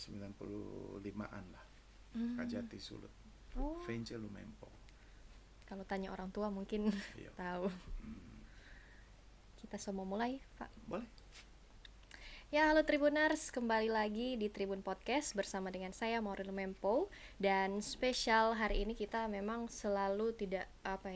95-an lah. Kajati Sulut. Oh, Vence Lumempo. kalau tanya orang tua mungkin Iya. tahu. Kita semua mulai, Pak. Boleh. Ya, halo Tribuners, kembali lagi di Tribun Podcast bersama dengan saya Maureen Mempo. Dan spesial hari ini kita memang selalu tidak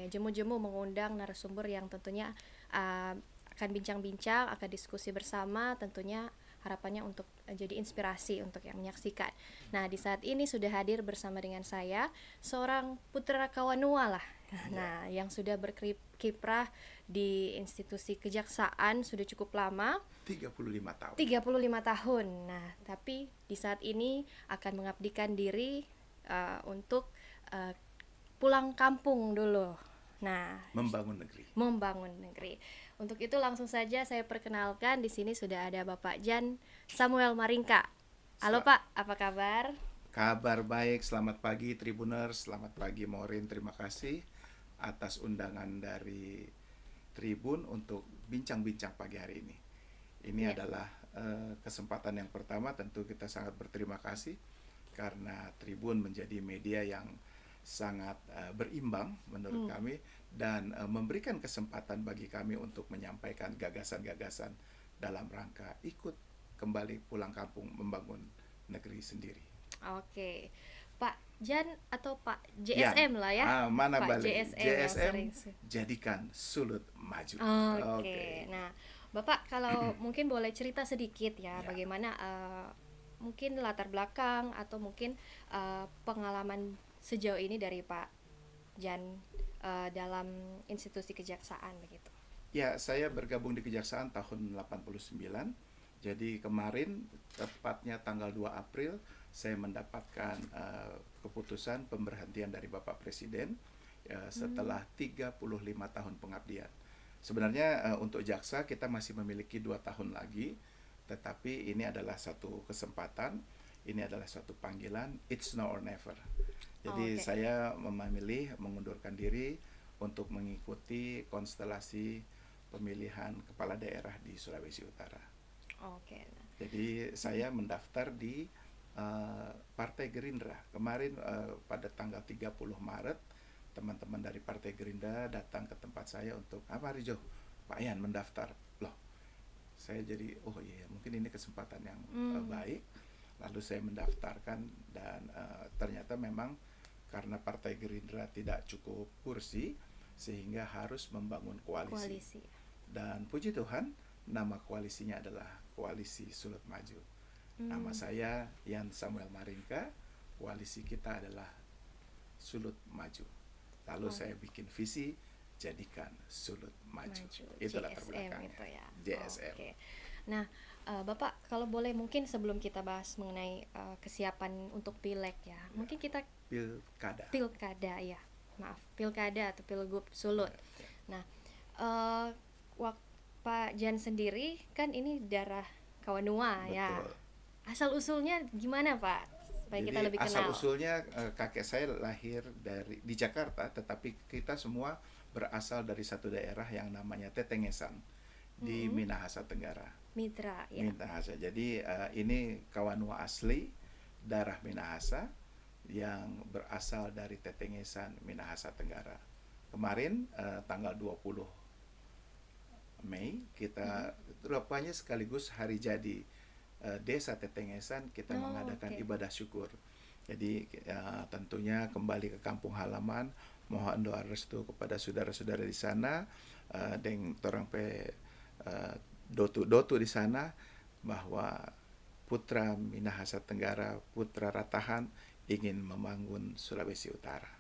jemu-jemu mengundang narasumber yang tentunya akan bincang-bincang, akan diskusi bersama, tentunya harapannya untuk jadi inspirasi untuk yang menyaksikan. Nah, di saat ini sudah hadir bersama dengan saya seorang putra Kawanua lah. Nah, yang sudah berkiprah di institusi kejaksaan sudah cukup lama, 35 tahun. 35 tahun. Nah, tapi di saat ini akan mengabdikan diri untuk pulang kampung dulu. Nah, Membangun negeri. membangun negeri. Untuk itu langsung saja saya perkenalkan, di sini sudah ada Bapak Jan Samuel Maringka. Halo Pak, apa kabar? Kabar baik, selamat pagi Tribuners, selamat pagi Maureen, terima kasih atas undangan dari Tribun untuk bincang-bincang pagi hari ini. Ini Ya. adalah kesempatan yang pertama, tentu kita sangat berterima kasih karena Tribun menjadi media yang sangat berimbang menurut kami dan memberikan kesempatan bagi kami untuk menyampaikan gagasan-gagasan dalam rangka ikut kembali pulang kampung membangun negeri sendiri. Oke. Pak Jan atau Pak JSM lah ya. Mana Pak balik? JSM yang sering. Jadikan Sulut maju. Oke. Nah, Bapak kalau mungkin boleh cerita sedikit ya, bagaimana mungkin latar belakang atau mungkin pengalaman sejauh ini dari Pak Jan dalam institusi kejaksaan begitu. Ya, saya bergabung di Kejaksaan tahun 89. Jadi kemarin tepatnya tanggal 2 April saya mendapatkan keputusan pemberhentian dari Bapak Presiden setelah 35 tahun pengabdian. Sebenarnya untuk jaksa kita masih memiliki 2 tahun lagi, tetapi ini adalah satu kesempatan, ini adalah suatu panggilan, it's now or never. Jadi saya memilih mengundurkan diri untuk mengikuti konstelasi pemilihan kepala daerah di Sulawesi Utara. Oke. Jadi saya mendaftar di Partai Gerindra. Kemarin pada tanggal 30 Maret teman-teman dari Partai Gerindra datang ke tempat saya untuk Rijo, Pak Yan mendaftar. Loh, saya jadi oh iya mungkin ini kesempatan yang baik. Lalu saya mendaftarkan dan ternyata memang karena Partai Gerindra tidak cukup kursi sehingga harus membangun koalisi. Dan puji Tuhan nama koalisinya adalah Koalisi Sulut Maju. Nama saya Jan Samuel Maringka, koalisi kita adalah Sulut Maju. Lalu saya bikin visi jadikan Sulut Maju. Itulah terbelakangnya. Itu ya. JSM. Oke. Nah, Bapak kalau boleh mungkin sebelum kita bahas mengenai kesiapan untuk pileg ya, mungkin kita pilkada ya. Maaf, pilkada atau pilgub Sulut. Nah, Pak Jan sendiri kan ini darah Kawanua. Betul. Ya. Asal usulnya gimana Pak? Supaya Jadi kita lebih kenal. asal usulnya kakek saya lahir di Jakarta, tetapi kita semua berasal dari satu daerah yang namanya Tetengesan di Minahasa Tenggara. Mitra ya. Minahasa. Jadi ini Kawanua asli darah Minahasa yang berasal dari Tetengesan Minahasa Tenggara. Kemarin tanggal 20 Mei kita rupanya sekaligus hari jadi Desa Tetengesan kita mengadakan ibadah syukur. Jadi tentunya kembali ke kampung halaman, mohon doa restu kepada saudara-saudara di sana, dan torang pe dotu di sana bahwa putra Minahasa Tenggara, putra Ratahan ingin membangun Sulawesi Utara.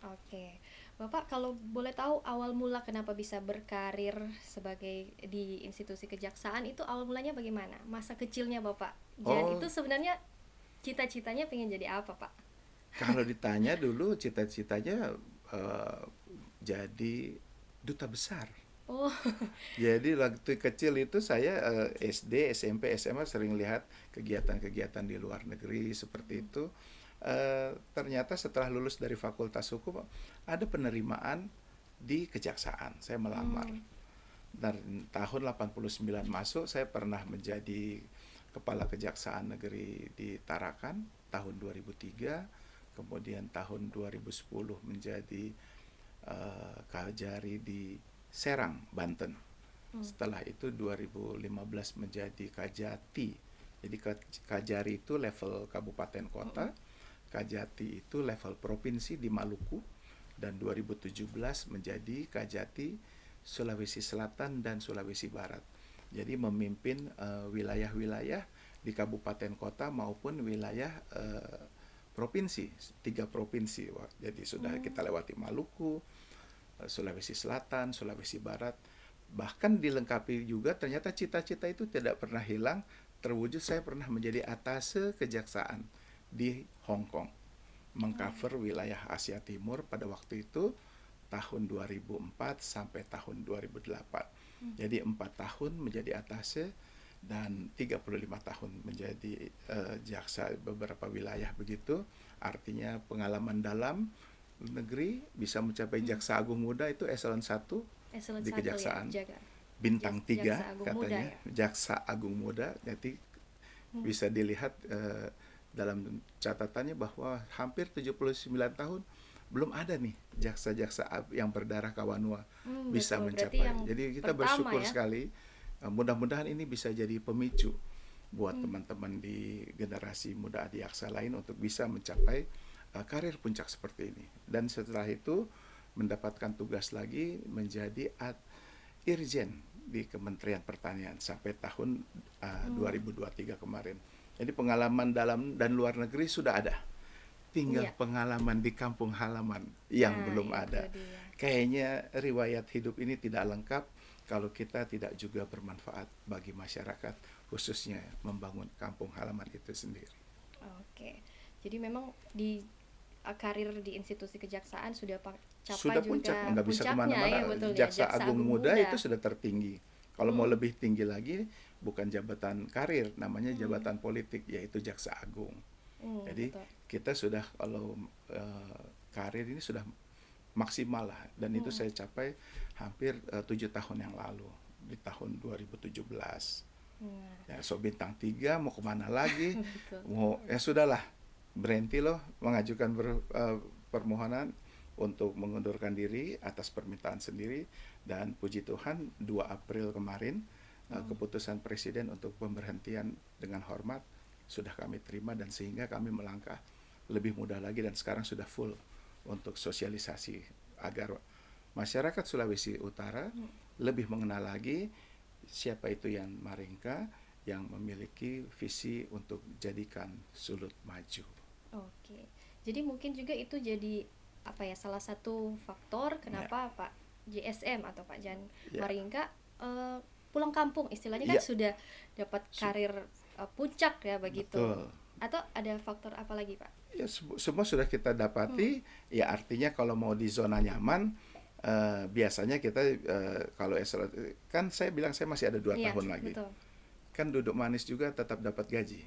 Oke. Bapak kalau boleh tahu awal mula kenapa bisa berkarir sebagai di institusi kejaksaan itu awal mulanya bagaimana? Masa kecilnya Bapak Jan itu sebenarnya cita-citanya pengen jadi apa Pak? Kalau ditanya dulu cita-citanya jadi duta besar. Oh. Jadi waktu kecil itu saya SD, SMP, SMA sering lihat kegiatan-kegiatan di luar negeri seperti itu. Ternyata setelah lulus dari Fakultas Hukum ada penerimaan di kejaksaan. Saya melamar. Dan tahun 89 masuk saya pernah menjadi Kepala Kejaksaan Negeri di Tarakan tahun 2003, kemudian tahun 2010 menjadi Kajari di Serang, Banten. Setelah itu 2015 menjadi Kajati. Jadi Kajari itu level kabupaten kota, Kajati itu level provinsi di Maluku, dan 2017 menjadi Kajati Sulawesi Selatan dan Sulawesi Barat. Jadi memimpin wilayah-wilayah di kabupaten kota maupun wilayah provinsi, 3 provinsi. Jadi sudah kita lewati Maluku, Sulawesi Selatan, Sulawesi Barat. Bahkan dilengkapi juga ternyata cita-cita itu tidak pernah hilang, terwujud. Saya pernah menjadi atase kejaksaan di Hong Kong, mengcover wilayah Asia Timur pada waktu itu tahun 2004 sampai tahun 2008. Jadi 4 tahun menjadi atase dan 35 tahun menjadi jaksa beberapa wilayah begitu. Artinya pengalaman dalam negeri, bisa mencapai jaksa agung muda itu eselon 1 di kejaksaan. Ya, Bintang 3 jaksa agung katanya, muda, ya? jaksa agung muda. Jadi bisa dilihat dalam catatannya bahwa hampir 79 tahun belum ada nih jaksa-jaksa yang berdarah Kawanua bisa betul. mencapai. Jadi kita bersyukur ya? sekali. Mudah-mudahan ini bisa jadi pemicu buat teman-teman di generasi muda adiaksa lain untuk bisa mencapai karir puncak seperti ini. Dan setelah itu mendapatkan tugas lagi menjadi Irjen di Kementerian Pertanian sampai tahun 2023 kemarin. Jadi pengalaman dalam dan luar negeri sudah ada. Tinggal pengalaman di kampung halaman yang belum ada. Kayaknya riwayat hidup ini tidak lengkap kalau kita tidak juga bermanfaat bagi masyarakat, khususnya membangun kampung halaman itu sendiri. Oke, jadi memang di karir di institusi kejaksaan sudah capai sudah juga nggak bisa kemana-mana. Ya, betul, Jaksa Agung Muda itu sudah tertinggi. Kalau mau lebih tinggi lagi, bukan jabatan karir, namanya jabatan politik, yaitu Jaksa Agung. Jadi betul. Kita sudah kalau karir ini sudah maksimal lah, dan itu saya capai hampir 7 tahun yang lalu di tahun 2017. Ya, so bintang 3 mau kemana lagi? Mau ya sudahlah, berhenti loh mengajukan permohonan untuk mengundurkan diri atas permintaan sendiri, dan puji Tuhan 2 April kemarin keputusan Presiden untuk pemberhentian dengan hormat sudah kami terima, dan sehingga kami melangkah lebih mudah lagi, dan sekarang sudah full untuk sosialisasi agar masyarakat Sulawesi Utara lebih mengenal lagi siapa itu Yan Maringka yang memiliki visi untuk jadikan Sulut maju. Oke, jadi mungkin juga itu jadi salah satu faktor kenapa Pak JSM atau Pak Jan Maringka pulang kampung istilahnya kan sudah dapat karir puncak ya begitu. Betul. Atau ada faktor apa lagi Pak? Ya, semua sudah kita dapati. Ya artinya kalau mau di zona nyaman, biasanya kita kalau kan saya bilang saya masih ada 2 tahun lagi. Betul. Kan duduk manis juga tetap dapat gaji.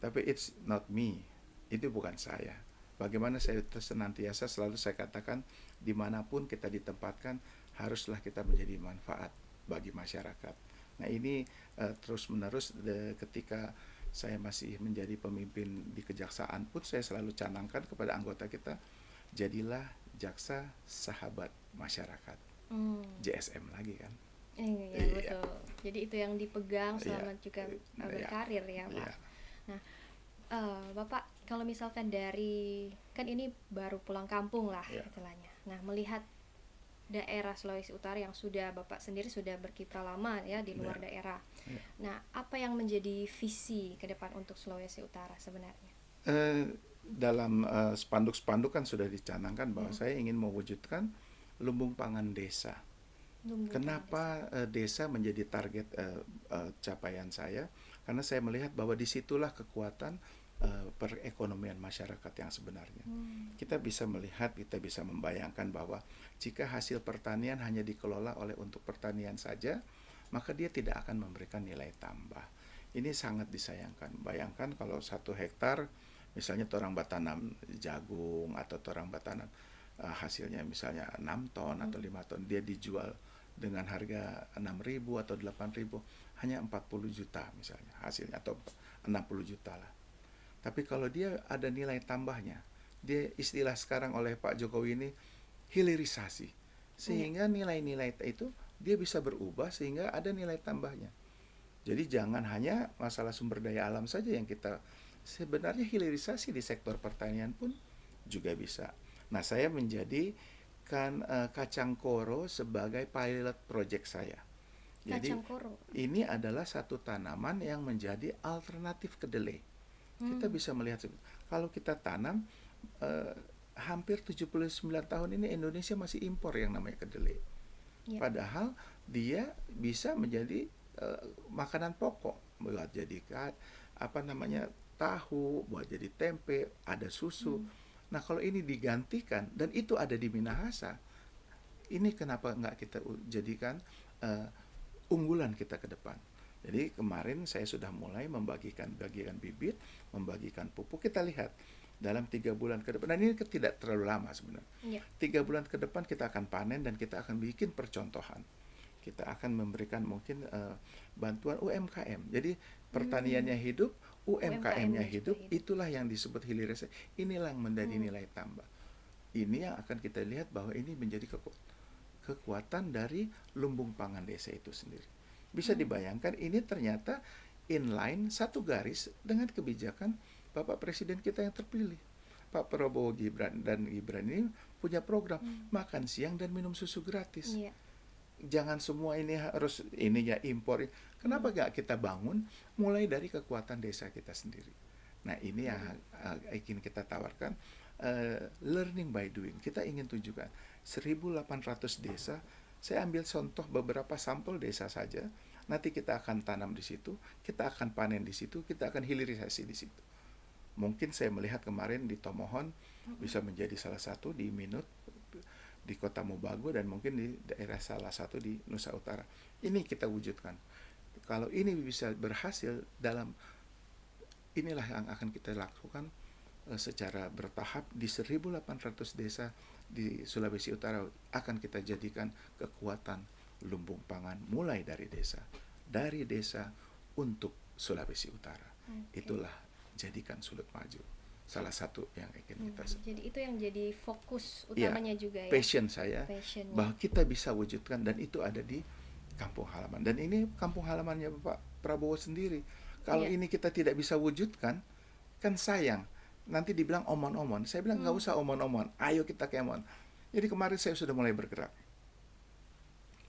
Tapi it's not me, itu bukan saya. Bagaimana saya senantiasa selalu saya katakan, dimanapun kita ditempatkan haruslah kita menjadi manfaat bagi masyarakat. Nah ini terus menerus ketika saya masih menjadi pemimpin di kejaksaan pun saya selalu canangkan kepada anggota kita, jadilah jaksa sahabat masyarakat. JSM lagi kan. Iya betul. Jadi itu yang dipegang selama juga berkarir ya Pak. Nah Bapak kalau misalkan dari, kan ini baru pulang kampung lah istilahnya. Nah melihat daerah Sulawesi Utara yang sudah Bapak sendiri sudah berkiprah lama ya di luar daerah. Nah, apa yang menjadi visi ke depan untuk Sulawesi Utara sebenarnya? Dalam spanduk-spanduk kan sudah dicanangkan bahwa saya ingin mewujudkan lumbung pangan desa. Kenapa desa menjadi target capaian saya? Karena saya melihat bahwa disitulah kekuatan perekonomian masyarakat yang sebenarnya. Kita bisa melihat, kita bisa membayangkan bahwa jika hasil pertanian hanya dikelola untuk pertanian saja, maka dia tidak akan memberikan nilai tambah. Ini sangat disayangkan. Bayangkan kalau 1 hektar, misalnya orang batanam jagung atau orang batanam hasilnya misalnya 6 ton atau 5 ton, dia dijual dengan harga 6.000 atau 8.000, hanya 40 juta misalnya hasilnya, atau 60 juta lah. Tapi kalau dia ada nilai tambahnya, dia istilah sekarang oleh Pak Jokowi ini hilirisasi, sehingga nilai-nilai itu dia bisa berubah sehingga ada nilai tambahnya. Jadi jangan hanya masalah sumber daya alam saja yang kita, sebenarnya hilirisasi di sektor pertanian pun juga bisa. Nah, saya menjadikan kacang koro sebagai pilot project saya. Jadi Kacang koro. ini adalah satu tanaman yang menjadi alternatif kedelai. Kita bisa melihat kalau kita tanam, eh, hampir 79 tahun ini Indonesia masih impor yang namanya kedelai. Ya. Padahal dia bisa menjadi makanan pokok, buat jadi tahu, buat jadi tempe, ada susu. Nah, kalau ini digantikan dan itu ada di Minahasa, ini kenapa nggak kita jadikan unggulan kita ke depan. Jadi kemarin saya sudah mulai bagikan bibit, membagikan pupuk. Kita lihat dalam 3 bulan ke depan, dan ini tidak terlalu lama sebenarnya. Ya. 3 bulan ke depan kita akan panen dan kita akan bikin percontohan. Kita akan memberikan mungkin bantuan UMKM. Jadi pertaniannya hidup, UMKM-nya hidup, itulah yang disebut hilirisasi. Inilah yang menjadi nilai tambah. Ini yang akan kita lihat bahwa ini menjadi kekuatan dari lumbung pangan desa itu sendiri. Bisa dibayangkan ini ternyata inline, satu garis dengan kebijakan Bapak Presiden kita yang terpilih. Pak Prabowo Gibran ini punya program makan siang dan minum susu gratis. Iya. Jangan semua ini harus ininya impor. Kenapa gak kita bangun mulai dari kekuatan desa kita sendiri? Nah, ini yang ingin kita tawarkan, learning by doing. Kita ingin tunjukkan 1.800 desa. Saya ambil contoh beberapa sampel desa saja. Nanti kita akan tanam di situ, kita akan panen di situ, kita akan hilirisasi di situ. Mungkin saya melihat kemarin di Tomohon bisa menjadi salah satu, di Minut, di Kota Mubago, dan mungkin di daerah salah satu di Nusa Utara. Ini kita wujudkan. Kalau ini bisa berhasil, inilah yang akan kita lakukan secara bertahap di 1.800 desa di Sulawesi Utara. Akan kita jadikan kekuatan lumbung pangan mulai dari desa untuk Sulawesi Utara. Itulah jadikan Sulut Maju, salah satu yang ingin kita jadi itu yang jadi fokus utamanya juga ya. Passion saya bahwa kita bisa wujudkan, dan itu ada di kampung halaman, dan ini kampung halamannya Bapak Prabowo sendiri. Kalau ini kita tidak bisa wujudkan, kan sayang, nanti dibilang omon-omon. Saya bilang nggak usah omon-omon, ayo kita kemon. Jadi kemarin saya sudah mulai bergerak.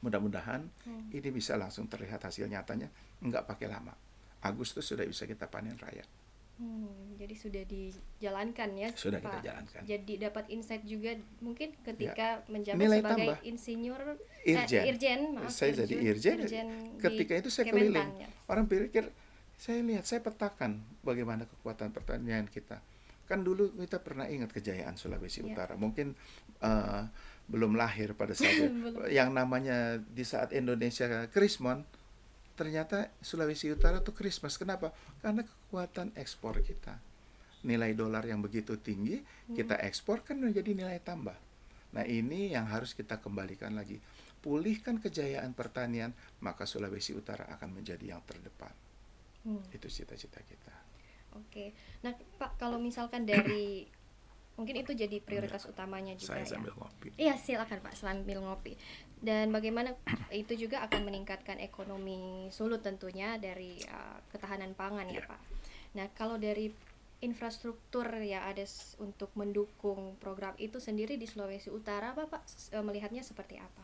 Mudah-mudahan ini bisa langsung terlihat hasil nyatanya, nggak pakai lama. Agustus sudah bisa kita panen raya. Jadi sudah dijalankan ya. Sudah Pak. Kita jalankan. Jadi dapat insight juga mungkin ketika menjabat Nilai sebagai tambah. Insinyur Irjen. Saya jadi Irjen. Ketika itu saya keliling. Ya. Orang pikir, saya lihat, saya petakan bagaimana kekuatan pertanian kita. Kan dulu kita pernah ingat kejayaan Sulawesi Utara. Mungkin belum lahir pada saat yang namanya di saat Indonesia Krismon. Ternyata Sulawesi Utara tuh Christmas. Kenapa? Karena kekuatan ekspor kita. Nilai dolar yang begitu tinggi, kita ekspor kan menjadi nilai tambah. Nah, ini yang harus kita kembalikan lagi. Pulihkan kejayaan pertanian, maka Sulawesi Utara akan menjadi yang terdepan. Itu cita-cita kita. Oke. Nah, Pak, kalau misalkan dari mungkin itu jadi prioritas utamanya juga. Saya sambil ngopi. Iya, silakan Pak, sambil ngopi. Dan bagaimana itu juga akan meningkatkan ekonomi Sulut tentunya dari ketahanan pangan ya Pak. Nah, kalau dari infrastruktur yang ada untuk mendukung program itu sendiri di Sulawesi Utara, Bapak melihatnya seperti apa?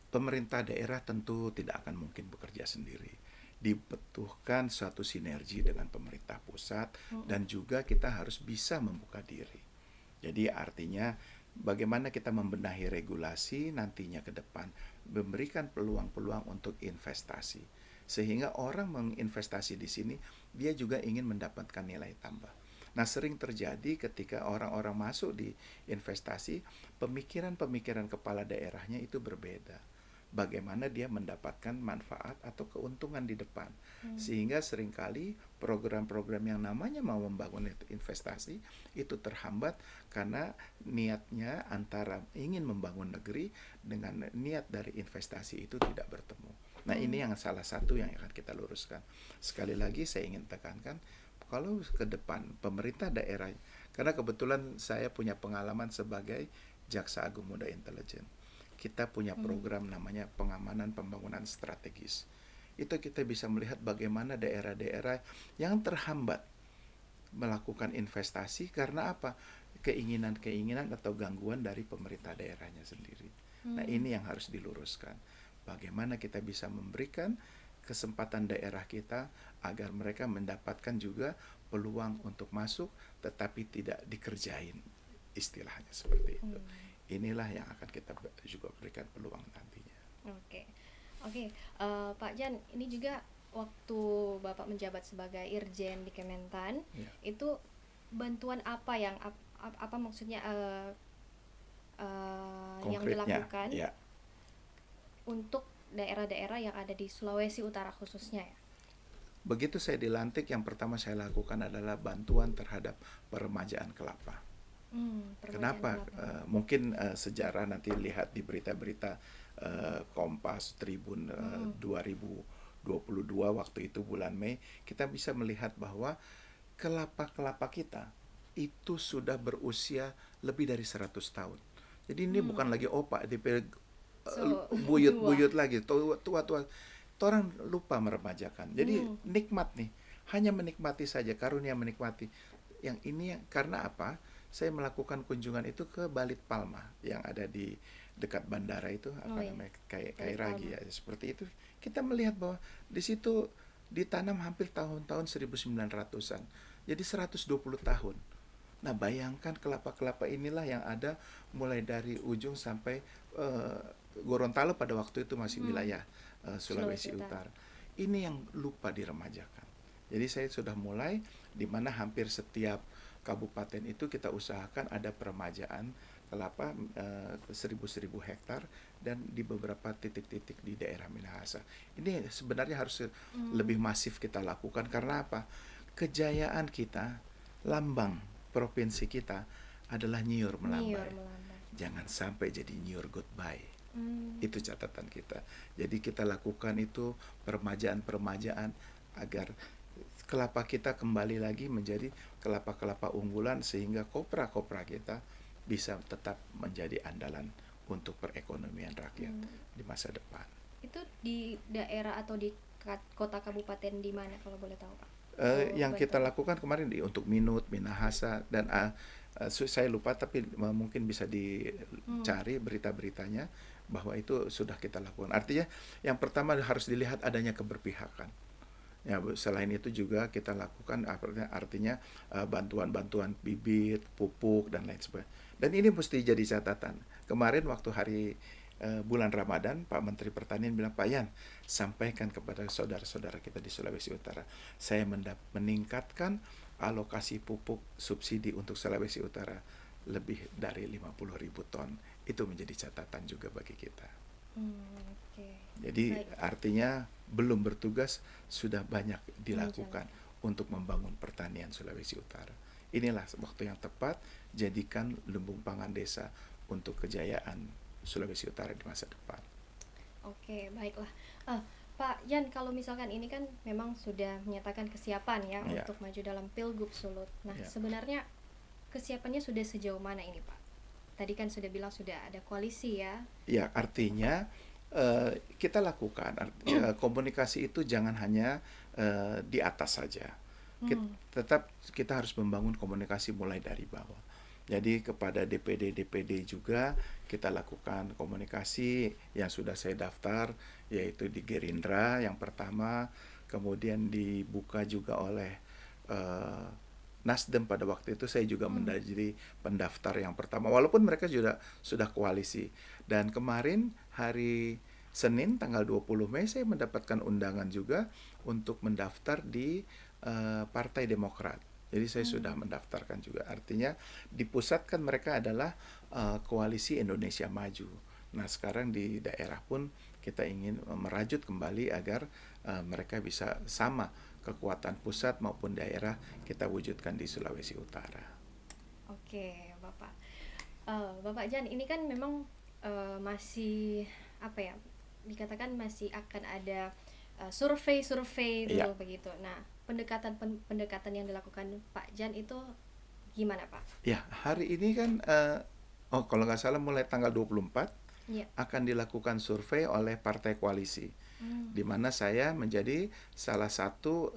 Pemerintah daerah tentu tidak akan mungkin bekerja sendiri. Dibutuhkan suatu sinergi dengan pemerintah pusat, dan juga kita harus bisa membuka diri. Jadi artinya bagaimana kita membenahi regulasi nantinya ke depan, memberikan peluang-peluang untuk investasi, sehingga orang menginvestasi di sini dia juga ingin mendapatkan nilai tambah. Nah, sering terjadi ketika orang-orang masuk di investasi, pemikiran-pemikiran kepala daerahnya itu berbeda. Bagaimana dia mendapatkan manfaat atau keuntungan di depan. Sehingga seringkali program-program yang namanya mau membangun investasi itu terhambat karena niatnya antara ingin membangun negeri dengan niat dari investasi itu tidak bertemu. Nah, ini yang salah satu yang akan kita luruskan. Sekali lagi saya ingin tekankan, kalau ke depan pemerintah daerah, karena kebetulan saya punya pengalaman sebagai Jaksa Agung Muda Intelijen. Kita punya program namanya pengamanan pembangunan strategis. Itu kita bisa melihat bagaimana daerah-daerah yang terhambat melakukan investasi karena apa? Keinginan-keinginan atau gangguan dari pemerintah daerahnya sendiri. Nah, ini yang harus diluruskan. Bagaimana kita bisa memberikan kesempatan daerah kita agar mereka mendapatkan juga peluang untuk masuk tetapi tidak dikerjain, istilahnya seperti itu. Inilah yang akan kita juga berikan peluang nantinya. Oke, oke, Pak Jan, ini juga waktu Bapak menjabat sebagai Irjen di Kementan, Ya. itu bantuan apa yang apa maksudnya yang Konkretnya, dilakukan ya. untuk daerah-daerah yang ada di Sulawesi Utara khususnya ya? Begitu saya dilantik, yang pertama saya lakukan adalah bantuan terhadap peremajaan kelapa. Permajaan Kenapa? kelapa. Mungkin sejarah nanti lihat di berita-berita Kompas, Tribun 2022 waktu itu bulan Mei, kita bisa melihat bahwa kelapa-kelapa kita itu sudah berusia lebih dari 100 tahun. Jadi ini bukan lagi opak, So, tua. buyut-buyut lagi, tua-tua. Orang lupa meremajakan. Jadi nikmat nih, hanya menikmati saja, karunia menikmati. Yang ini karena apa? Saya melakukan kunjungan itu ke Balit Palma yang ada di dekat bandara itu, apa namanya, kayak Balit Kairagi Palma. ya, seperti itu. Kita melihat bahwa di situ ditanam hampir tahun-tahun 1900-an. Jadi 120 tahun. Nah, bayangkan kelapa-kelapa inilah yang ada mulai dari ujung sampai Gorontalo pada waktu itu masih wilayah Sulawesi Utara. Ini yang lupa diremajakan. Jadi saya sudah mulai di mana hampir setiap kabupaten itu kita usahakan ada peremajaan kelapa 1000 hektar dan di beberapa titik-titik di daerah Minahasa. Ini sebenarnya harus lebih masif kita lakukan karena apa? Kejayaan kita, lambang provinsi kita adalah nyiur melambai. Jangan sampai jadi nyiur goodbye. Itu catatan kita. Jadi kita lakukan itu peremajaan-peremajaan agar kelapa kita kembali lagi menjadi kelapa-kelapa unggulan sehingga kopra-kopra kita bisa tetap menjadi andalan untuk perekonomian rakyat di masa depan. Itu di daerah atau di kota kabupaten di mana kalau boleh tahu, Pak? Yang kita lakukan kemarin untuk Minut, Minahasa dan saya lupa tapi mungkin bisa dicari berita-beritanya bahwa itu sudah kita lakukan. Artinya yang pertama harus dilihat adanya keberpihakan. Ya, selain itu juga kita lakukan artinya bantuan-bantuan bibit, pupuk dan lain sebagainya. Dan ini mesti jadi catatan. Kemarin waktu hari bulan Ramadan, Pak Menteri Pertanian bilang, Pak Yan, sampaikan kepada saudara-saudara kita di Sulawesi Utara, saya meningkatkan alokasi pupuk subsidi untuk Sulawesi Utara lebih dari 50.000 ton. Itu menjadi catatan juga bagi kita. Jadi artinya belum bertugas sudah banyak dilakukan untuk membangun pertanian Sulawesi Utara. Inilah waktu yang tepat, jadikan lumbung pangan desa untuk kejayaan Sulawesi Utara di masa depan. Oke, baiklah. Pak Jan, kalau misalkan ini kan memang sudah menyatakan kesiapan ya untuk maju dalam Pilgub Sulut. Nah, sebenarnya kesiapannya sudah sejauh mana ini, Pak? Tadi kan sudah bilang sudah ada koalisi ya. Ya, artinya kita lakukan komunikasi itu jangan hanya di atas saja. Tetap kita harus membangun komunikasi mulai dari bawah. Jadi kepada DPD juga kita lakukan komunikasi yang sudah saya daftar, yaitu di Gerindra yang pertama, kemudian dibuka juga oleh Nasdem pada waktu itu. Saya juga menjadi pendaftar yang pertama, walaupun mereka sudah koalisi. Dan kemarin hari Senin tanggal 20 Mei saya mendapatkan undangan juga untuk mendaftar di Partai Demokrat. Jadi saya sudah mendaftarkan juga. Artinya di pusat kan mereka adalah koalisi Indonesia Maju. Nah, sekarang di daerah pun kita ingin merajut kembali agar mereka bisa sama kekuatan pusat maupun daerah kita wujudkan di Sulawesi Utara. Oke, Bapak. Bapak Jan, ini kan memang masih apa ya? dikatakan masih akan ada survei-survei Iya. dulu begitu. Nah, pendekatan yang dilakukan Pak Jan itu gimana, Pak? Ya, hari ini kan kalau nggak salah mulai tanggal 24 Iya. akan dilakukan survei oleh partai koalisi, Hmm. di mana saya menjadi salah satu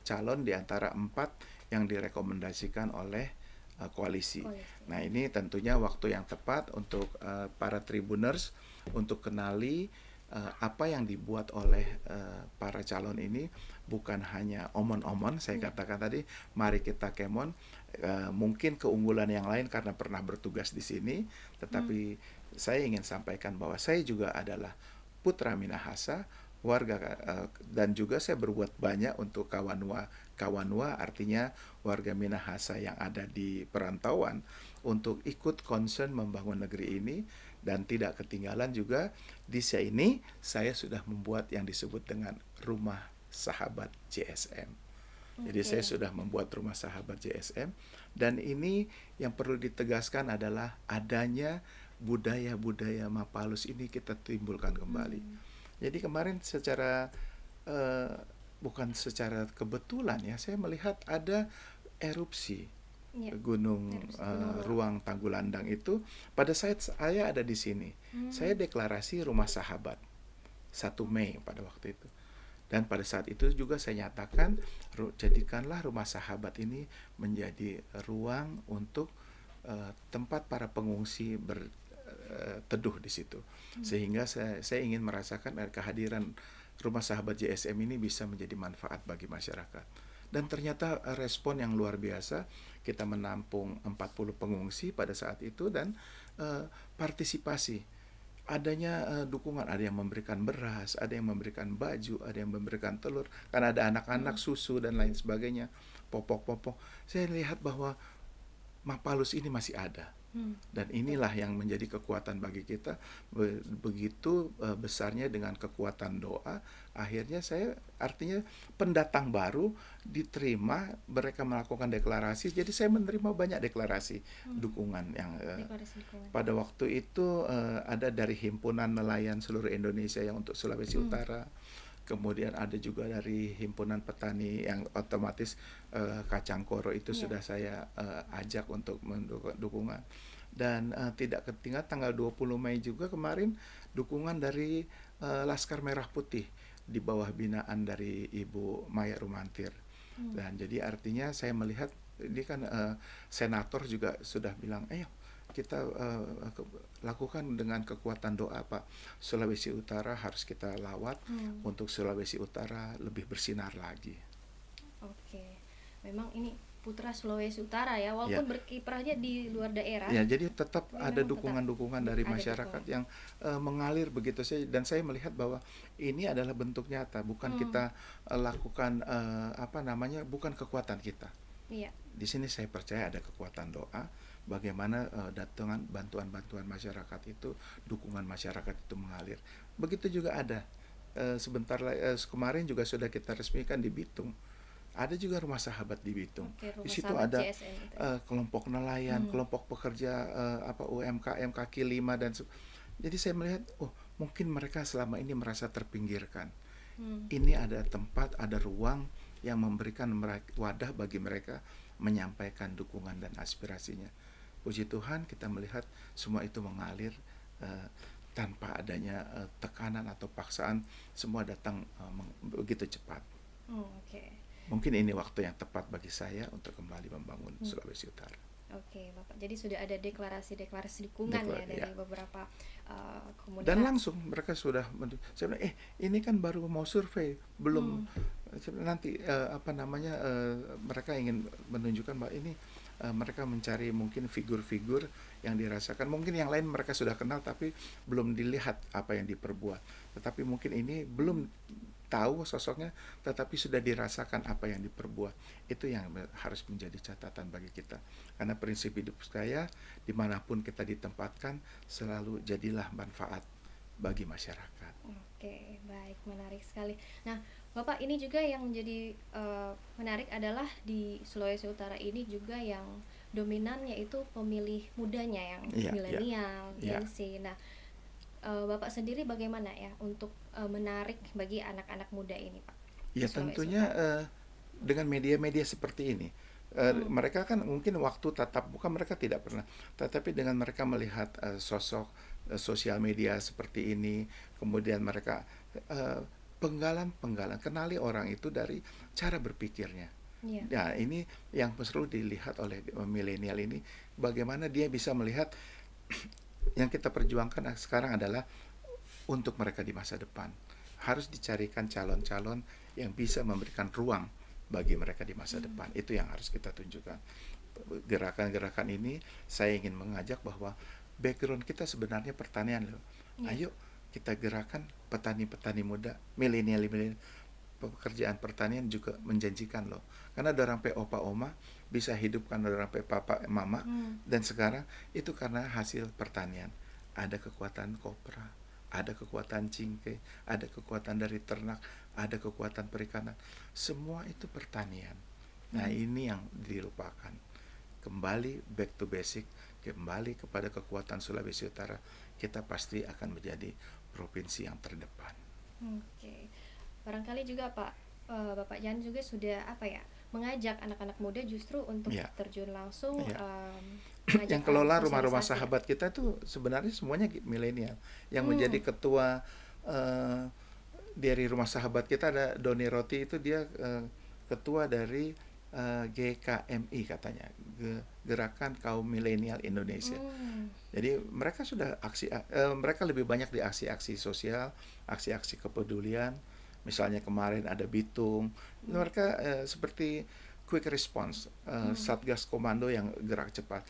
calon di antara 4 yang direkomendasikan oleh koalisi. Koalisi. Nah, ini tentunya waktu yang tepat untuk para Tribuners untuk kenali apa yang dibuat oleh para calon ini, bukan hanya omon-omon. Saya Iya. katakan tadi, mari kita kemon. Mungkin keunggulan yang lain karena pernah bertugas di sini, Hmm. tetapi saya ingin sampaikan bahwa saya juga adalah putra Minahasa, warga, dan juga saya berbuat banyak untuk Kawanua. Kawanua artinya warga Minahasa yang ada di perantauan, untuk ikut concern membangun negeri ini. Dan tidak ketinggalan juga, di sini saya sudah membuat yang disebut dengan rumah sahabat JSM. Jadi saya Oke. sudah membuat rumah sahabat JSM, dan ini yang perlu ditegaskan adalah adanya budaya-budaya Mapalus ini kita timbulkan kembali. Hmm. Jadi kemarin secara eh, bukan secara kebetulan ya, saya melihat ada erupsi Iya. Gunung Erupsi Gunung Ruang. Ruang Tanggulandang itu pada saat saya ada di sini. Saya Hmm. deklarasi rumah sahabat 1 Mei Oke. pada waktu itu. Dan pada saat itu juga saya nyatakan, jadikanlah rumah sahabat ini menjadi ruang untuk tempat para pengungsi berteduh di situ. Hmm. Sehingga saya ingin merasakan kehadiran rumah sahabat JSM ini bisa menjadi manfaat bagi masyarakat. Dan ternyata respon yang luar biasa, kita menampung 40 pengungsi pada saat itu, dan partisipasi adanya dukungan, ada yang memberikan beras, ada yang memberikan baju, ada yang memberikan telur, karena ada anak-anak, Hmm. susu dan lain sebagainya, popok-popok. Saya lihat bahwa Mapalus ini masih ada, Hmm. dan inilah yang menjadi kekuatan bagi kita. Begitu besarnya dengan kekuatan doa, akhirnya saya, artinya pendatang baru diterima, mereka melakukan deklarasi, jadi saya menerima banyak deklarasi Hmm. dukungan yang Deklarasi dukungan. pada waktu itu ada dari Himpunan Nelayan Seluruh Indonesia yang untuk Sulawesi Hmm. Utara. Kemudian ada juga dari Himpunan Petani, yang otomatis kacang koro itu Iya. sudah saya ajak untuk mendukung dukungan. Dan tidak ketinggalan tanggal 20 Mei juga kemarin, dukungan dari Laskar Merah Putih di bawah binaan dari Ibu Maya Rumantir. Hmm. Dan jadi artinya saya melihat ini kan senator juga sudah bilang, ayo kita lakukan dengan kekuatan doa, Pak. Sulawesi Utara harus kita lawat, Hmm. untuk Sulawesi Utara lebih bersinar lagi. Oke. Memang ini putra Sulawesi Utara ya, Ya, walaupun berkiprahnya di luar daerah, ya, jadi tetap tapi ada memang tetap dukungan-dukungan dari ada masyarakat dukungan. yang mengalir begitu saja, dan saya melihat bahwa ini adalah bentuk nyata, bukan Hmm. kita lakukan apa namanya, bukan kekuatan kita. Iya. Di sini saya percaya ada kekuatan doa, bagaimana datangan bantuan-bantuan masyarakat itu, dukungan masyarakat itu mengalir. Begitu juga ada kemarin juga sudah kita resmikan di Bitung. Ada juga rumah sahabat di Bitung. Oke, Di rumah situ sahabat ada JSM itu ya. kelompok nelayan, Hmm. kelompok pekerja UMKM kaki lima dan jadi saya melihat, oh, mungkin mereka selama ini merasa terpinggirkan. Hmm. Ini ada tempat, ada ruang yang memberikan wadah bagi mereka menyampaikan dukungan dan aspirasinya. Puji Tuhan, kita melihat semua itu mengalir eh, tanpa adanya tekanan atau paksaan, semua datang begitu cepat. Oh, oke. Mungkin ini waktu yang tepat bagi saya untuk kembali membangun Hmm. Sulawesi Utara. Oke, Bapak. Jadi sudah ada deklarasi-deklarasi dukungan ya Ya. dari beberapa Dan komunitas. langsung mereka sudah saya bilang, ini kan baru mau survei, belum. Hmm. Nanti apa namanya, mereka ingin menunjukkan bahwa ini mereka mencari mungkin figur-figur yang dirasakan, mungkin yang lain mereka sudah kenal tapi belum dilihat apa yang diperbuat, tetapi mungkin ini belum tahu sosoknya, tetapi sudah dirasakan apa yang diperbuat. Itu yang harus menjadi catatan bagi kita, karena prinsip hidup saya, dimanapun kita ditempatkan, selalu jadilah manfaat bagi masyarakat. Oke, baik, menarik sekali. Nah, Bapak, ini juga yang menjadi menarik adalah di Sulawesi Utara ini juga yang dominan yaitu pemilih mudanya yang Iya, iya, milenial, iya. Gen Z. Nah, Bapak sendiri bagaimana ya untuk menarik bagi anak-anak muda ini, Pak, di Ya Sulawesi tentunya Utara? dengan media-media seperti ini. Hmm. Mereka kan mungkin waktu tatap muka mereka tidak pernah, tetapi dengan mereka melihat sosok sosial media seperti ini, kemudian mereka eh, penggalan-penggalan, kenali orang itu dari cara berpikirnya. Iya. Nah, ini yang perlu dilihat oleh milenial ini, bagaimana dia bisa melihat yang kita perjuangkan sekarang adalah untuk mereka di masa depan. Harus dicarikan calon-calon yang bisa memberikan ruang bagi mereka di masa Hmm. depan. Itu yang harus kita tunjukkan. Gerakan-gerakan ini saya ingin mengajak bahwa background kita sebenarnya pertanian loh. Iya. Ayo kita gerakan petani-petani muda, milenial-milenial. Pekerjaan pertanian juga menjanjikan loh. Karena ada orang pe opa oma bisa hidupkan orang pe papa mama, Hmm. dan sekarang itu karena hasil pertanian. Ada kekuatan kopra, ada kekuatan cingke, ada kekuatan dari ternak, ada kekuatan perikanan. Semua itu pertanian. Nah, Hmm. ini yang dilupakan. Kembali back to basic, kembali kepada kekuatan Sulawesi Utara, kita pasti akan menjadi provinsi yang terdepan. Oke. Barangkali juga Pak, Bapak Jan juga sudah apa ya, mengajak anak-anak muda justru untuk Ya, terjun langsung, ya. mengajak Yang kelola rumah-rumah sosialisasi. sahabat kita itu sebenarnya semuanya milenial. Yang Hmm. menjadi ketua eh, dari rumah sahabat kita ada Doni Roti, itu dia ketua dari GKMI katanya, Gerakan Kaum Milenial Indonesia. Hmm. Jadi mereka sudah mereka lebih banyak di aksi-aksi sosial, aksi-aksi kepedulian. Misalnya kemarin ada Bitung, Hmm. mereka seperti quick response, Hmm. satgas komando yang gerak cepat.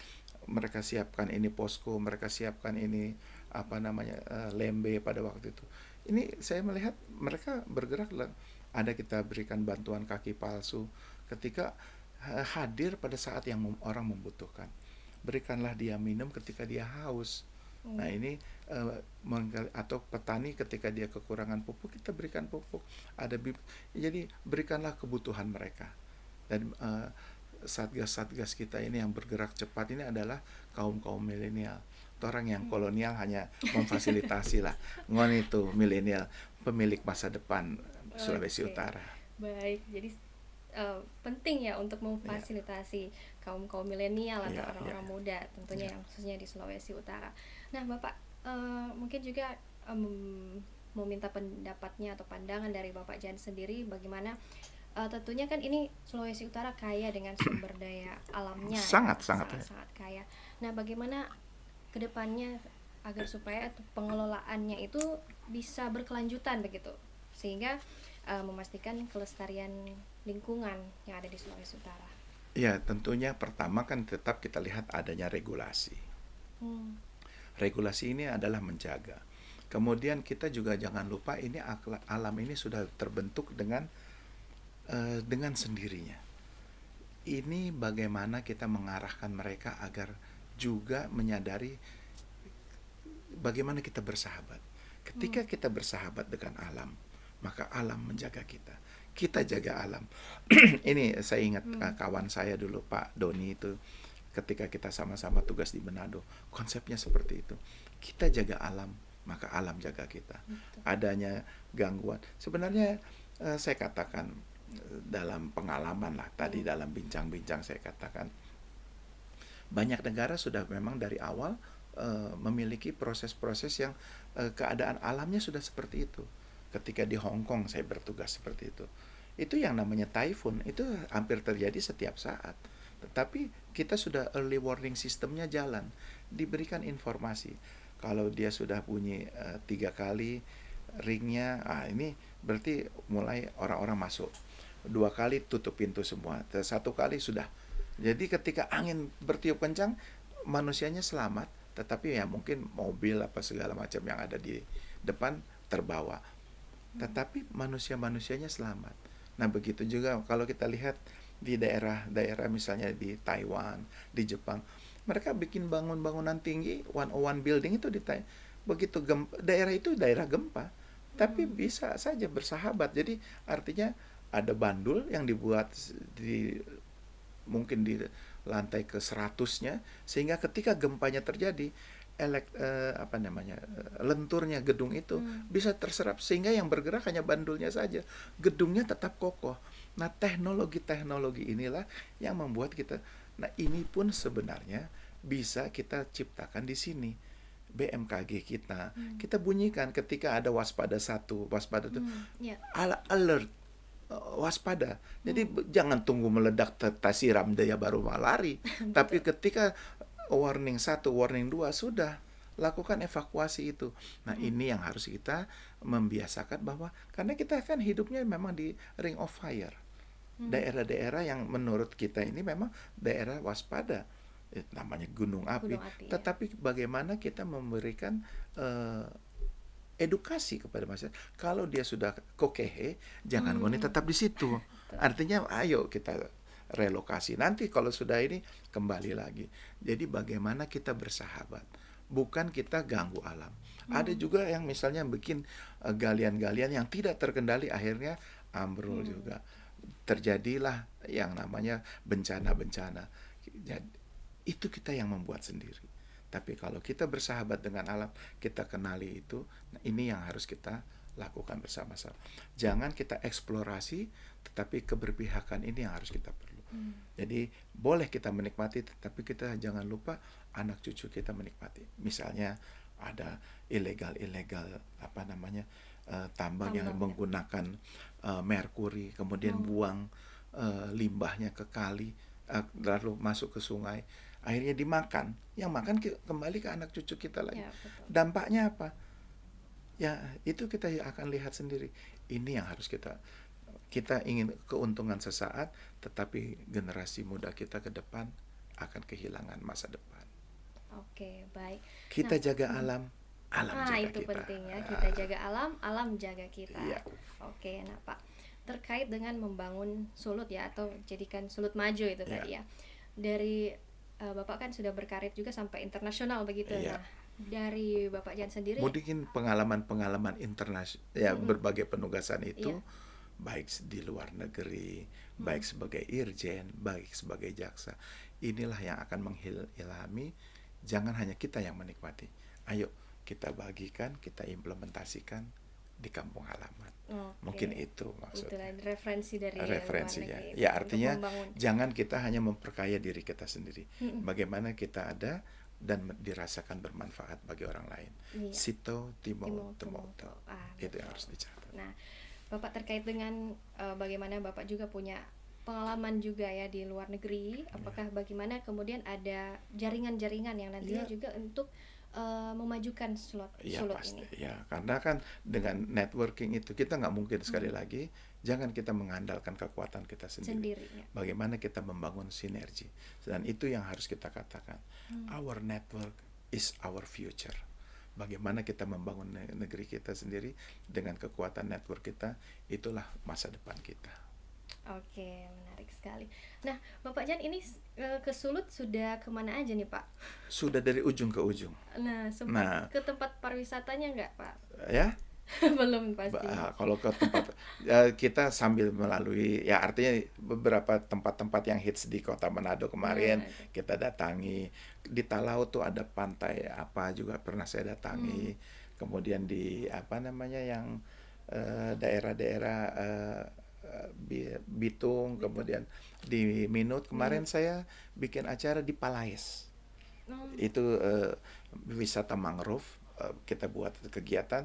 Mereka siapkan ini posko, mereka siapkan ini apa namanya lembe pada waktu itu. Ini saya melihat mereka bergerak lah. Ada kita berikan bantuan kaki palsu ketika hadir pada saat yang orang membutuhkan. Berikanlah dia minum ketika dia haus. Nah, Hmm. ini atau petani ketika dia kekurangan pupuk, kita berikan pupuk. Ada jadi berikanlah kebutuhan mereka. Dan satgas-satgas kita ini yang bergerak cepat ini adalah kaum-kaum milenial. Orang yang Hmm. kolonial hanya memfasilitasi lah. Ngon itu milenial, pemilik masa depan Sulawesi Oke, Utara. baik. Jadi penting ya untuk Ya, memfasilitasi kaum kaum milenial atau ya, ya, orang-orang muda, tentunya ya. yang khususnya di Sulawesi Utara. Nah, Bapak, mungkin juga mau minta pendapatnya atau pandangan dari Bapak Jan sendiri, bagaimana tentunya kan ini Sulawesi Utara kaya dengan sumber daya alamnya ya, Sangat, sangat. sangat-sangat kaya. Nah, bagaimana kedepannya agar supaya pengelolaannya itu bisa berkelanjutan begitu, sehingga memastikan kelestarian lingkungan yang ada di Sulawesi Utara. Ya, tentunya pertama kan tetap kita lihat adanya regulasi. Hmm. Regulasi ini adalah menjaga. Kemudian kita juga jangan lupa ini alam ini sudah terbentuk dengan sendirinya. Ini bagaimana kita mengarahkan mereka agar juga menyadari bagaimana kita bersahabat. Hmm. Ketika kita bersahabat dengan alam, maka alam menjaga kita. Kita jaga alam. Ini saya ingat Hmm. kawan saya dulu Pak Doni itu, ketika kita sama-sama tugas di Manado, konsepnya seperti itu. Kita jaga alam, maka alam jaga kita. Betul. Adanya gangguan. Sebenarnya saya katakan dalam pengalaman lah, tadi Hmm. dalam bincang-bincang saya katakan banyak negara sudah memang dari awal memiliki proses-proses yang keadaan alamnya sudah seperti itu. Ketika di Hong Kong saya bertugas seperti itu yang namanya typhoon itu hampir terjadi setiap saat. Tetapi kita sudah early warning sistemnya jalan, diberikan informasi. Kalau dia sudah bunyi 3 kali ringnya, ini berarti mulai orang-orang masuk. 2 kali tutup pintu semua, 1 kali sudah. Jadi ketika angin bertiup kencang, manusianya selamat, tetapi ya mungkin mobil apa segala macam yang ada di depan terbawa. Hmm. Tetapi manusia-manusianya selamat. Nah, begitu juga kalau kita lihat di daerah-daerah misalnya di Taiwan, di Jepang, mereka bikin bangunan tinggi, 101 building itu begitu daerah itu daerah gempa, tapi Hmm. bisa saja bersahabat. Jadi artinya ada bandul yang dibuat di mungkin di lantai ke 100-nya, sehingga ketika gempanya terjadi lenturnya gedung itu bisa terserap sehingga yang bergerak hanya bandulnya saja, gedungnya tetap kokoh. Nah, teknologi inilah yang membuat kita, nah ini pun sebenarnya bisa kita ciptakan di sini. BMKG kita bunyikan ketika ada waspada satu, waspada itu, Ya. alert, waspada. Jadi jangan tunggu meledak kita siram dia baru lari. Tapi ketika warning satu, warning dua, sudah lakukan evakuasi itu. Nah, ini yang harus kita membiasakan, bahwa karena kita kan hidupnya memang di ring of fire. Daerah-daerah yang menurut kita ini memang daerah waspada. Namanya gunung api. Gunung api, ya. Tetapi bagaimana kita memberikan edukasi kepada masyarakat. Kalau dia sudah kokehe, jangan ngoni tetap di situ. Artinya ayo kita relokasi. Nanti kalau sudah ini kembali lagi. Jadi bagaimana kita bersahabat, bukan kita ganggu alam. Ada juga yang misalnya bikin galian-galian yang tidak terkendali, akhirnya ambrol juga. Terjadilah yang namanya bencana-bencana. Jadi itu kita yang membuat sendiri. Tapi kalau kita bersahabat dengan alam, kita kenali itu, nah ini yang harus kita lakukan bersama-sama. Jangan kita eksplorasi, tetapi keberpihakan ini yang harus kita perlu. Jadi boleh kita menikmati, tetapi kita jangan lupa anak cucu kita menikmati. Misalnya ada ilegal tambang yang menggunakan merkuri, kemudian buang limbahnya ke kali, lalu masuk ke sungai, akhirnya dimakan. Yang makan kembali ke anak cucu kita lagi. Ya, betul. Dampaknya apa? Ya, itu kita akan lihat sendiri. Ini yang harus kita ingin keuntungan sesaat, tetapi generasi muda kita ke depan akan kehilangan masa depan. Oke, baik. Kita jaga alam jaga itu kita. pentingnya, kita jaga alam jaga kita. Iya. Oke, nah Pak, terkait dengan membangun Sulut ya, atau jadikan Sulut maju itu tadi ya. Dari Bapak kan sudah berkarir juga sampai internasional begitu. Iya. Nah, dari Bapak Jan sendiri, Mungkin pengalaman internasional, ya berbagai penugasan itu, baik di luar negeri, baik sebagai irjen, baik sebagai jaksa. Inilah yang akan mengilhami, jangan hanya kita yang menikmati. Ayo kita bagikan, kita implementasikan di kampung halaman. Mungkin itu maksudnya. itulah referensi dari Referensinya. luar negeri Ya untuk artinya membangun. jangan kita hanya memperkaya diri kita sendiri. Bagaimana kita ada dan dirasakan bermanfaat bagi orang lain. Iya. Sito timo Timo. temoto. Itu Betul. yang harus dicatat. Nah, Bapak terkait dengan bagaimana Bapak juga punya pengalaman juga ya di luar negeri, apakah bagaimana kemudian ada jaringan-jaringan yang nantinya juga untuk memajukan Sulut Pasti. ini? Ya, karena kan dengan networking itu kita nggak mungkin sekali lagi, jangan kita mengandalkan kekuatan kita sendiri. Ya. Bagaimana kita membangun sinergi. Dan itu yang harus kita katakan. Our network is our future. Bagaimana kita membangun negeri kita sendiri dengan kekuatan network kita, itulah masa depan kita. Oke, menarik sekali. Nah, Bapak Jan ini ke Sulut sudah kemana aja nih Pak? Sudah dari ujung ke ujung. Nah, sempat ke tempat pariwisatanya nggak Pak? Ya, Belum pasti. kalau ke tempat kita sambil melalui, ya artinya beberapa tempat-tempat yang hits di kota Manado kemarin kita datangi. Di Talau tuh ada pantai apa juga pernah saya datangi. Kemudian di yang daerah-daerah Bitung, kemudian di Minut kemarin saya bikin acara di Palais. Itu wisata mangrove, kita buat kegiatan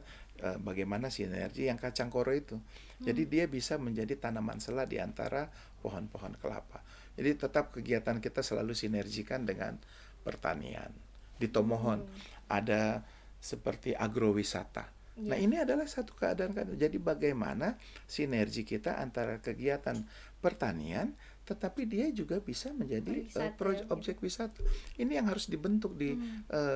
bagaimana sinergi yang kacang koro itu. Jadi dia bisa menjadi tanaman sela di antara pohon-pohon kelapa. Jadi tetap kegiatan kita selalu sinergikan dengan pertanian. Di Tomohon ada seperti agrowisata. Nah, ini adalah satu keadaan. Jadi bagaimana sinergi kita antara kegiatan pertanian, tetapi dia juga bisa menjadi objek wisata. Ini yang harus dibentuk di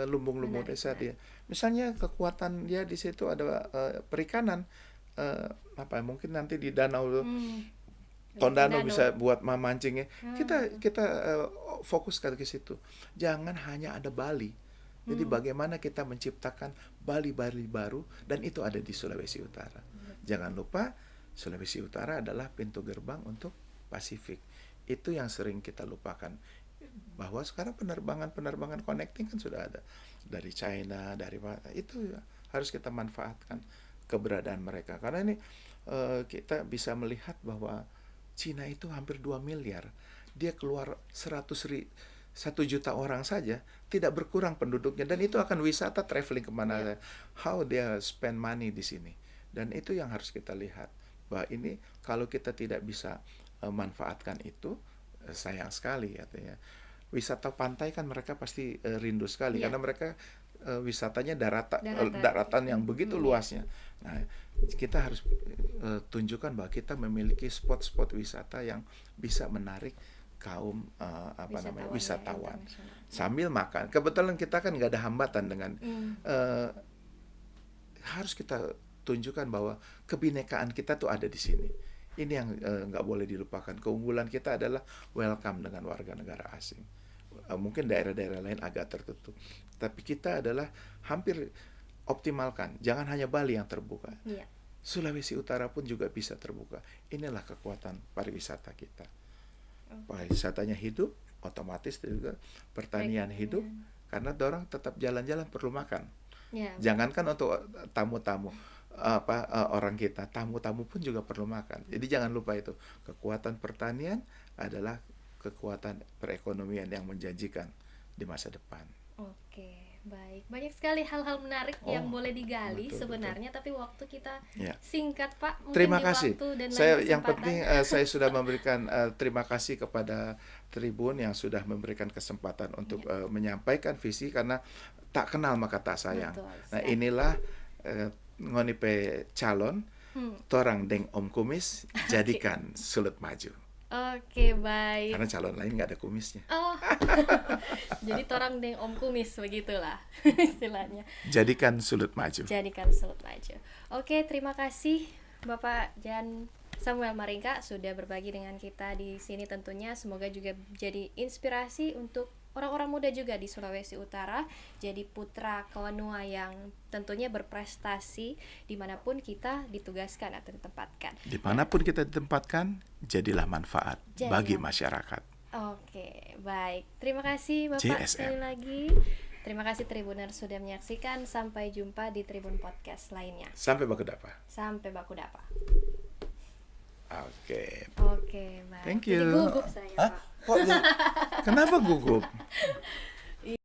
lumbung-lumbung desa dia. Misalnya kekuatan dia di situ ada perikanan, mungkin nanti di danau Tondano bisa buat memancingnya. Kita fokuskan ke situ. Jangan hanya ada Bali. Jadi bagaimana kita menciptakan Bali-Bali baru, dan itu ada di Sulawesi Utara. Jangan lupa Sulawesi Utara adalah pintu gerbang untuk Pasifik. Itu yang sering kita lupakan. bahwa sekarang penerbangan connecting kan sudah ada dari China, dari mana, itu harus kita manfaatkan keberadaan mereka. Karena ini kita bisa melihat bahwa Cina itu hampir 2 miliar. Dia keluar 1 juta orang saja, tidak berkurang penduduknya, dan itu akan wisata traveling kemana saja. How dia spend money di sini. Dan itu yang harus kita lihat, bahwa ini kalau kita tidak bisa manfaatkan itu, sayang sekali katanya. Wisata pantai kan mereka pasti rindu sekali, karena mereka wisatanya daratan yang begitu luasnya. Nah, kita harus tunjukkan bahwa kita memiliki spot-spot wisata yang bisa menarik kaum wisatawan sambil makan. Kebetulan kita kan nggak ada hambatan dengan harus kita tunjukkan bahwa kebinekaan kita tuh ada di sini. Ini yang nggak boleh dilupakan. Keunggulan kita adalah welcome dengan warga negara asing. Mungkin daerah-daerah lain agak tertutup, tapi kita adalah hampir optimalkan. Jangan hanya Bali yang terbuka, Sulawesi Utara pun juga bisa terbuka. Inilah kekuatan pariwisata kita. Pariwisatanya hidup, otomatis juga pertanian hidup, karena orang tetap jalan-jalan perlu makan. Jangankan untuk tamu-tamu orang kita, tamu-tamu pun juga perlu makan. Jadi jangan lupa itu, kekuatan pertanian adalah kekuatan perekonomian yang menjanjikan di masa depan. Oke, baik. Banyak sekali hal-hal menarik yang boleh digali sebenarnya, tapi waktu kita singkat, Pak. Mungkin terima kasih. Dan Yang penting saya sudah memberikan terima kasih kepada Tribun yang sudah memberikan kesempatan untuk menyampaikan visi, karena tak kenal maka tak sayang. Nah, inilah ngonipe calon torang deng Om Kumis jadikan sulut maju. Oke, baik. Karena calon lain nggak ada kumisnya. Jadi torang deng Om Kumis, begitulah istilahnya. Jadikan sulut maju. Jadikan sulut maju. Oke, terima kasih Bapak Jan Samuel Maringka sudah berbagi dengan kita di sini tentunya. Semoga juga jadi inspirasi untuk orang-orang muda juga di Sulawesi Utara, jadi putra Kawanua yang tentunya berprestasi dimanapun kita ditugaskan atau ditempatkan. Dimanapun kita ditempatkan, jadilah manfaat bagi masyarakat. Oke, baik. Terima kasih Bapak sekali lagi. Terima kasih Tribuner sudah menyaksikan. Sampai jumpa di Tribun Podcast lainnya. Sampai baku dapa. Sampai baku dapa. Oke, baik. Thank you. Jadi gugup saya, Pak. Kenapa gugup?